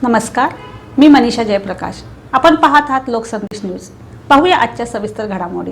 नमस्कार, मी मनीषा जयप्रकाश. आपण पाहत आहात लोकसंदेश न्यूज. पाहूया आजच्या सविस्तर घडामोडी.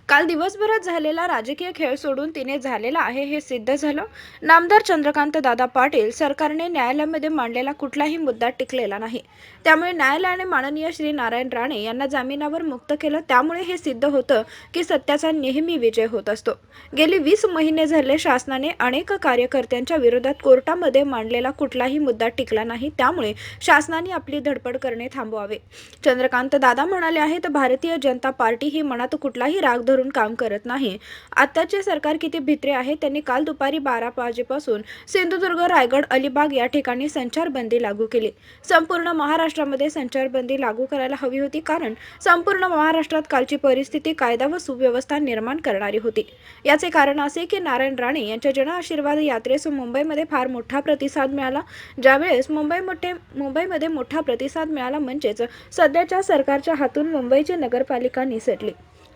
काल दिवसभरात झालेला राजकीय खेळ सोडून तिने झालेला आहे हे सिद्ध झालं. नामदार चंद्रकांत दादा पाटील सरकारने न्यायालयामध्ये मांडलेला कुठलाही मुद्दा टिकलेला नाही. त्यामुळे न्यायालयाने माननीय श्री नारायण राणे यांना जामिनावर मुक्त केलं. त्यामुळे हे सिद्ध होतं की सत्याचा नेहमी विजय होत असतो. गेली 20 महिने झाले शासनाने अनेक कार्यकर्त्यांच्या विरोधात कोर्टामध्ये मांडलेला कुठलाही मुद्दा टिकला नाही. त्यामुळे शासनाने आपली धडपड करणे थांबवावे. चंद्रकांत दादा म्हणाले आहेत, भारतीय जनता पार्टी ही मनात कुठलाही राग धरून काम करत नाही. आताचे सरकार किती भित्रे आहे. त्यांनी काल दुपारी 12 वाजेपासून सिंधुदुर्ग, रायगड, अलिबाग या ठिकाणी संचारबंदी लागू केली. संपूर्ण महाराष्ट्रामध्ये संचारबंदी लागू करायला हवी होती, कारण संपूर्ण महाराष्ट्रात कालची परिस्थिती कायदा व सुव्यवस्था निर्माण करणारी होती. याचे कारण असे की नारायण राणे यांच्या जनआशीर्वाद यात्रेस मुंबईमध्ये फार मोठा प्रतिसाद मिळाला. ज्यावेळेस मुंबईमध्ये मोठा प्रतिसाद मिळाला म्हणजेच सध्याच्या सरकारच्या हातून मुंबईची नगरपालिका निसटली.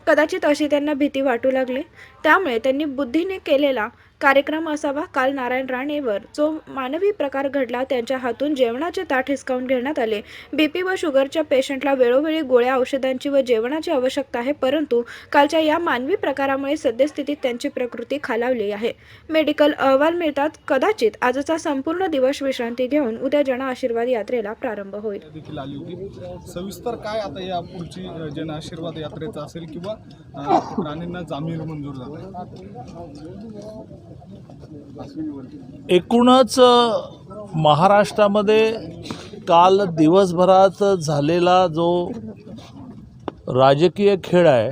कदाचित अशी त्यांना भीती वाटू लागली. त्यामुळे त्यांनी बुद्धीने केलेला कार्यक्रम असावा. काल नारायण राणेवर जो मानवी प्रकार घडला, त्यांच्या हातून जेवणाचे ताट हिसकावून घेण्यात आले. बीपी व शुगरच्या पेशंटला वेळोवेळी गोळ्या औषधांची व जेवणाची आवश्यकता आहे, परंतु कालच्या या मानवी प्रकारामुळे सद्यस्थितीत त्यांची प्रकृती खालावली आहे. मेडिकल अहवाल मिळतात. कदाचित आजचा संपूर्ण दिवस विश्रांती घेऊन उद्या जनआशीर्वाद यात्रेला प्रारंभ होईल. देखील आली होती. सविस्तर काय आता या पुढची जनआशीर्वाद यात्रेचा असेल किंवा राणेंना जामीन मंजूर झाला? एकूणच महाराष्ट्रामध्ये काल दिवसभरात झालेला जो राजकीय खेळ आहे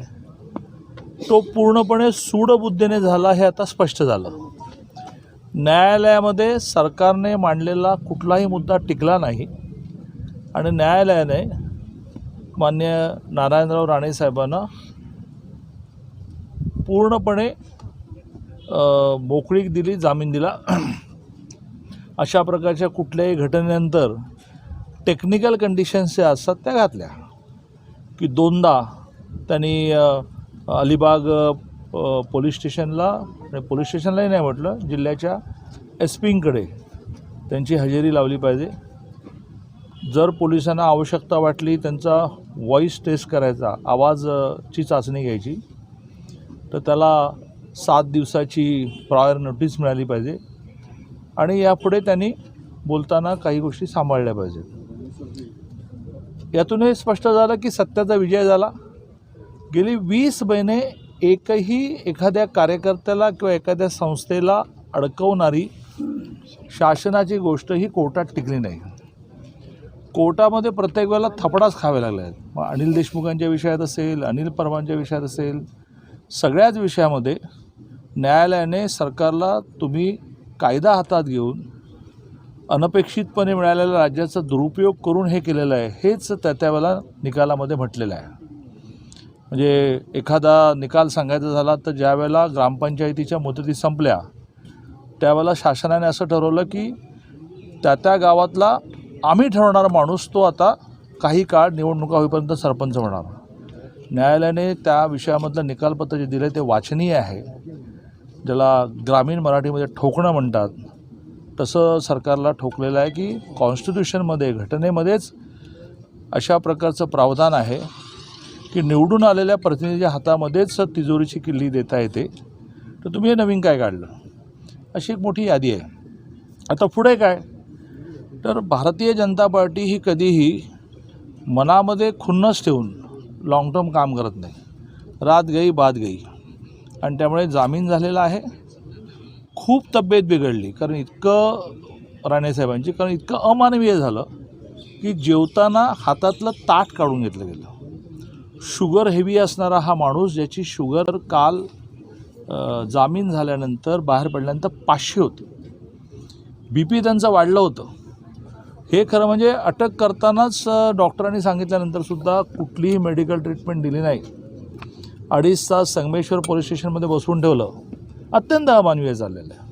तो पूर्णपणे सूडबुद्धीने झाला हे आता स्पष्ट झालं. न्यायालयामध्ये सरकारने मांडलेला कुठलाही मुद्दा टिकला नाही आणि न्यायालयाने माननीय नारायणराव राणे साहेबांना पूर्णपणे मोकळीक दिली, जामीन दिला. अशा प्रकारच्या कुठल्याही घटनेनंतर टेक्निकल कंडिशन्स ज्या असतात त्या घातल्या की दोनदा त्यांनी अलिबाग पोलीस स्टेशनलाही नाही म्हटलं, जिल्ह्याच्या एसपींकडे त्यांची हजेरी लावली पाहिजे. जर पोलिसांना आवश्यकता वाटली त्यांचा व्हॉईस टेस्ट करायचा, आवाजची चाचणी घ्यायची, तर त्याला 7 दिवसाची प्रायर नोटीस मिळाली पाहिजे आणि यापुढे त्यांनी बोलताना काही गोष्टी सांभाळल्या पाहिजेत. यातून हे स्पष्ट झालं की सत्याचा विजय झाला. गेली 20 महिने एखाद्या कार्यकर्त्याला किंवा एखाद्या संस्थेला अडकवणारी शासनाची गोष्ट ही कोर्टात टिकली नाही. कोर्टामध्ये प्रत्येक वेळेला थपडाच खावे लागले आहेत. मग अनिल देशमुखांच्या विषयात असेल, अनिल परमांच्या विषयात असेल, सगळ्याच विषयामध्ये न्यायालयाने सरकारला तुम्ही कायदा हातात घेऊन अनपेक्षितपणे मिळालेल्या राज्याचा दुरुपयोग करून हे केलेलं आहे, हेच त्यावेळेला निकालामध्ये म्हटलेलं आहे. म्हणजे एखादा निकाल सांगायचा झाला तर ज्या वेळेला ग्रामपंचायतीच्या मुदती संपल्या त्यावेळेला शासनाने असं ठरवलं की त्या गावातला आम्ही ठरवणारा माणूस तो आता काही काळ निवडणुका होईपर्यंत सरपंच होणार. न्यायालयाने त्या विषयामधलं निकालपत्र जे दिलं ते वाचनीय आहे, ज्याला ग्रामीण मराठीमध्ये ठोकणं म्हणतात. तसं सरकारला ठोकलेलं आहे की कॉन्स्टिट्यूशनमध्ये, घटनेमध्येच अशा प्रकारचं प्रावधान आहे की निवडून आलेल्या प्रतिनिधीच्या हातामध्येच तिजोरीची किल्ली देता येते. तर तुम्ही हे नवीन काय काढलं, अशी एक मोठी यादी आहे. आता पुढे काय, तर भारतीय जनता पार्टी ही कधीही मनामध्ये खुन्नस ठेवून लाँग टर्म काम करत नाही. रात गई बात गई. आणि त्यामुळे जामीन झालेला आहे. खूप तब्येत बिघडली कारण राणेसाहेबांची, कारण इतकं अमानवीय झालं की जेवताना हातातलं ताट काढून घेतलं गेलं. शुगर हेवी असणारा हा माणूस, ज्याची शुगर काल जामीन झाल्यानंतर बाहेर पडल्यानंतर 500 होती. BP त्यांचं वाढलं होतं. हे खरं म्हणजे अटक करतानाच डॉक्टरांनी सांगितल्यानंतरसुद्धा कुठलीही मेडिकल ट्रीटमेंट दिली नाही. 2.5 तास संगमेश्वर पोलीस स्टेशनमध्ये बसवून ठेवलं. अत्यंत अमानवीय झालेलं आहे.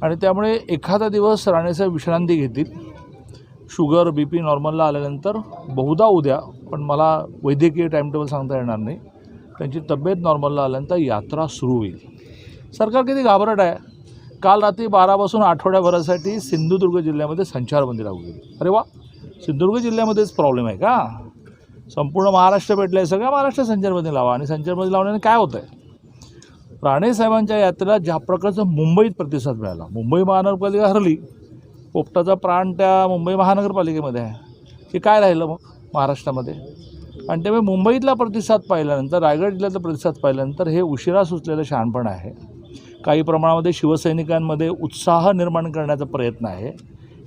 आणि त्यामुळे एखादा दिवस राणेसाहेब विश्रांती घेतील. शुगर BP नॉर्मलला आल्यानंतर बहुधा उद्या, पण मला वैद्यकीय टाईमटेबल सांगता येणार नाही, त्यांची तब्येत नॉर्मलला आल्यानंतर यात्रा सुरू होईल. सरकार किती घाबरट आहे. काल रात्री 12 पासून आठवड्याभरासाठी सिंधुदुर्ग जिल्ह्यामध्ये संचारबंदी लागू केली. अरे वा, सिंधुदुर्ग जिल्ह्यामध्येच प्रॉब्लेम आहे का? संपूर्ण महाराष्ट्र भेटलं आहे, सगळ्या महाराष्ट्र संचारबंदी लावा. आणि संचारबंदी लावण्याने काय होतं आहे? राणे साहेबांच्या यात्रेला ज्या प्रकारचा मुंबईत प्रतिसाद मिळाला, मुंबई महानगरपालिका हरली, पोपटाचा प्राण त्या मुंबई महानगरपालिकेमध्ये आहे, हे काय राहिलं मग महाराष्ट्रामध्ये? आणि त्यामुळे मुंबईतला प्रतिसाद पाहिल्यानंतर, रायगड जिल्ह्यातला प्रतिसाद पाहिल्यानंतर हे उशिरा सुचलेलं शहाणपण आहे. काही प्रमाणामध्ये शिवसैनिकांमध्ये उत्साह निर्माण करण्याचा प्रयत्न आहे.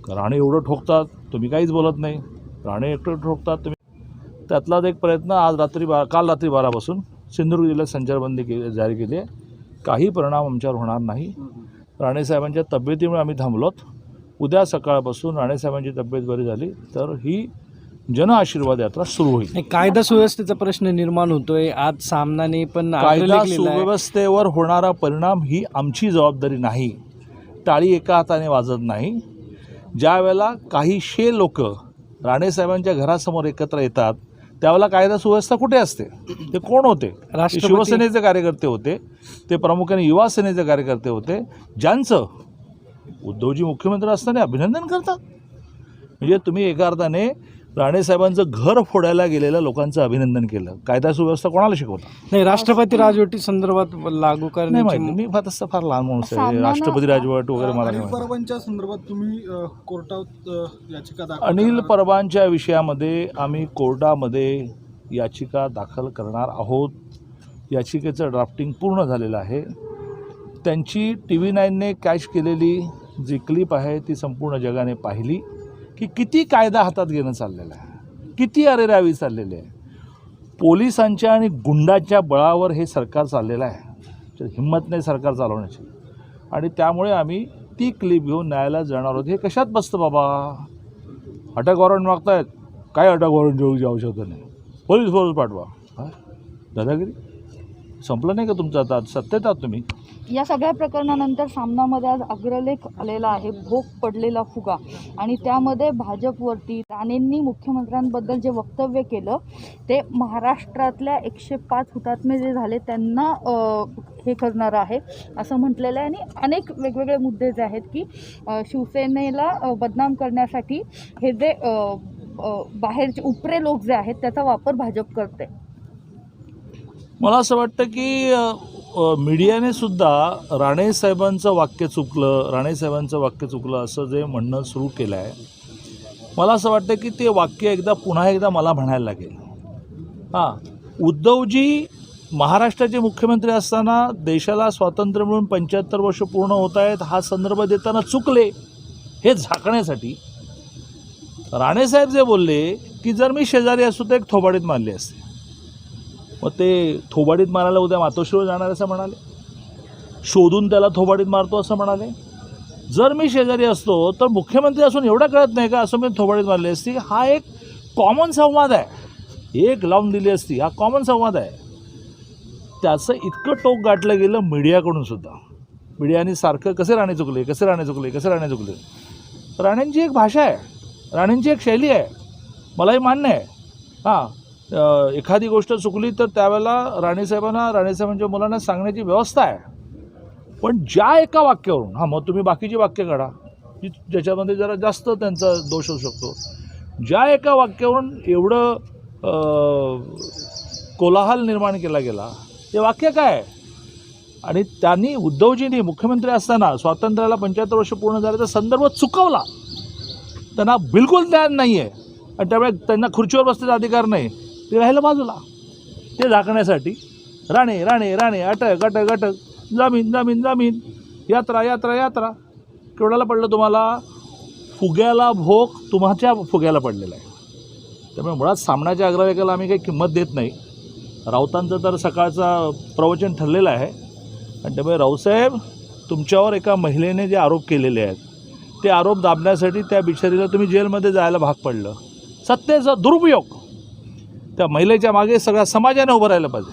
राणे एवढं ठोकतात, तुम्ही काहीच बोलत नाही, राणे एकटं ठोकतात तुम्ही. त्यातलाच एक प्रयत्न आज काल रात्री 12 पासून सिंधुदुर्ग जिल्ह्यात संचारबंदी जारी केली आहे. काही परिणाम आमच्यावर होणार नाही. राणेसाहेबांच्या तब्येतीमुळे आम्ही थांबलोत. उद्या सकाळपासून राणेसाहेबांची तब्येत बरी झाली तर ही जनआशीर्वाद यात्रा सुरू होईल. कायदा सुव्यवस्थेचा प्रश्न निर्माण होतोय. आज सामनाने पण कायदा सुव्यवस्थेवर होणारा परिणाम ही आमची जबाबदारी नाही. टाळी एका हाताने वाजत नाही. ज्या वेळेला काहीशे लोक राणेसाहेबांच्या घरासमोर एकत्र येतात त्यावेळेला कायदा सुव्यवस्था कुठे असते? ते कोण होते? ते शिवसेनेचे कार्यकर्ते होते, ते प्रामुख्याने युवा सेनेचे कार्यकर्ते होते, ज्यांचं उद्धवजी मुख्यमंत्री असताना अभिनंदन करतात. म्हणजे तुम्ही एका अर्थाने राणेसाहेबांचं घर फोडायला गेलेल्या लोकांचं अभिनंदन केलं. कायदा सुव्यवस्था कोणाला शिकवता? नाही, राष्ट्रपती राजवटी संदर्भात लागू करण्याची मी तसं फार लहान माणूस आहे. राष्ट्रपती राजवट वगैरे मला नाही माहिती. परबांच्या संदर्भात तुम्ही कोर्टात याचिका दाखल अनिल परबांच्या विषयामध्ये आम्ही कोर्टामध्ये याचिका दाखल करणार आहोत. याचिकेचं ड्राफ्टिंग पूर्ण झालेलं आहे. त्यांची TV9ने कॅच केलेली जी क्लिप आहे ती संपूर्ण जगाने पाहिली की किती कायदा हातात घेणं चाललेलं आहे, किती अरेरावी चाललेली आहे. पोलिसांच्या आणि गुंडाच्या बळावर हे सरकार चाललेलं आहे. हिंमत नाही सरकार चालवण्याची. आणि त्यामुळे आम्ही ती क्लिप घेऊन न्यायालयात जाणार आहोत. हे कशात बसतं बाबा? अटक वॉरंट मागतायत, काय अटक वॉरंट घेऊची आवश्यकता नाही, पोलीस फोर्स पाठवा. दादागिरी संपलं नाही का तुमचं? आता सत्तेत आहात तुम्ही. या सगळ्या प्रकरणानंतर सामनामध्ये आज अग्रलेख आलेला आहे, भोग पडलेला फुगा. आणि त्यामध्ये भाजपवरती राणेंनी मुख्यमंत्र्यांबद्दल जे वक्तव्य केलं ते महाराष्ट्रातल्या 105 हुतात्मे जे झाले त्यांना हे करणारं आहे असं म्हटलेलं आहे. आणि अनेक वेगवेगळे मुद्दे जे आहेत की शिवसेनेला बदनाम करण्यासाठी हे जे बाहेरचे उपरे लोक जे आहेत त्याचा वापर भाजप करते. मला असं वाटतं की मीडियाने सुद्धा राणेसाहेबांचं वाक्य चुकलं असं जे म्हणणं सुरू केलं आहे. मला असं वाटतं की ते वाक्य पुन्हा एकदा मला म्हणायला लागेल. उद्धवजी महाराष्ट्राचे मुख्यमंत्री असताना देशाला स्वातंत्र्य मिळून 75 वर्ष पूर्ण होत आहेत हा संदर्भ देताना चुकले हे झाकण्यासाठी राणेसाहेब जे बोलले की जर मी शेजारी असतो तर एक थोबाडीत मारली असते. मग ते थोबाडीत मारायला उद्या मातोश्रीवर जाणार असं म्हणाले, शोधून त्याला थोबाडीत मारतो असं म्हणाले. जर मी शेजारी असतो तर मुख्यमंत्री असून एवढं कळत नाही का असं मी थोबाडीत मारली असती. हा एक कॉमन संवाद आहे, एक लावून दिली असती. हा कॉमन संवाद आहे. त्याचं इतकं टोक गाठलं गेलं मीडियाकडून सुद्धा. मीडियाने सारखं कसे राणे चुकले. राण्यांची एक भाषा आहे, राण्यांची एक शैली आहे, मलाही मान्य आहे. एखादी गोष्ट चुकली तर त्यावेळेला राणेसाहेबांच्या मुलांना सांगण्याची व्यवस्था आहे. पण ज्या एका वाक्यावरून मग तुम्ही बाकीची वाक्य काढा ज्याच्यामध्ये जरा जास्त त्यांचा दोष होऊ शकतो. ज्या एका वाक्यावरून एवढं कोलाहल निर्माण केला गेला ते वाक्य काय? आणि त्यांनी उद्धवजींनी मुख्यमंत्री असताना स्वातंत्र्याला 75 वर्ष पूर्ण झाल्याचा संदर्भ चुकवला. त्यांना बिलकुल ज्ञान नाही आहे आणि त्यामुळे त्यांना खुर्चीवर बसण्याचा अधिकार नाही. ते राहिलं बाजूला. ते झाकण्यासाठी राणे राणे राणे अटक अटक अटक जामीन जामीन जामीन यात्रा यात्रा यात्रा. केवढ्याला पडलं तुम्हाला? फुग्याला भोग तुमच्या फुग्याला पडलेला आहे. त्यामुळे मुळात सामनाच्या अग्रलेखाला आम्ही काही किंमत देत नाही. राऊतांचं तर सकाळचा प्रवचन ठरलेलं आहे आणि त्यामुळे रावसाहेब तुमच्यावर एका महिलेने जे आरोप केलेले आहेत ते आरोप दाबण्यासाठी त्या बिचारीला तुम्ही जेलमध्ये जायला भाग पडलं. सत्तेचा दुरुपयोग. त्या महिलेच्या मागे सगळ्या समाजाने उभं राहिलं पाहिजे.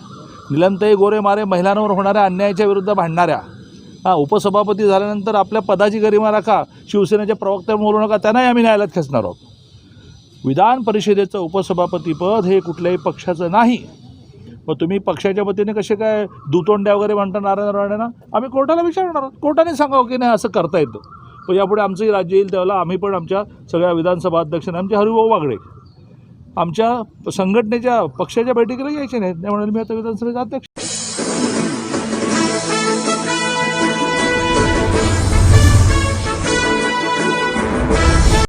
निलमताई गोरे मारे महिलांवर होणाऱ्या अन्यायाच्या विरुद्ध भांडणाऱ्या उपसभापती झाल्यानंतर आपल्या पदाची गरिमा राखा, शिवसेनेच्या प्रवक्त्यावर बोलू नका, त्यांनाही आम्ही न्यायालयात खेचणार आहोत. विधान परिषदेचं उपसभापतीपद हे कुठल्याही पक्षाचं नाही. मग तुम्ही पक्षाच्या वतीने कसे काय दुतोंड्या वगैरे म्हणता नारायण राणेंना, आम्ही कोर्टाला विचारणार आहोत. कोर्टाने सांगावं की नाही असं करता येतं. पण यापुढे आमचंही राज्य येईल त्यावेळेला आम्ही पण आमच्या सगळ्या विधानसभा अध्यक्षांना, आमचे हरिभाऊ बागडे आमच्या संघटनेच्या पक्षाच्या बैठकीला यायचे नाहीत. त्यामुळे मी आता विधानसभेचा अध्यक्ष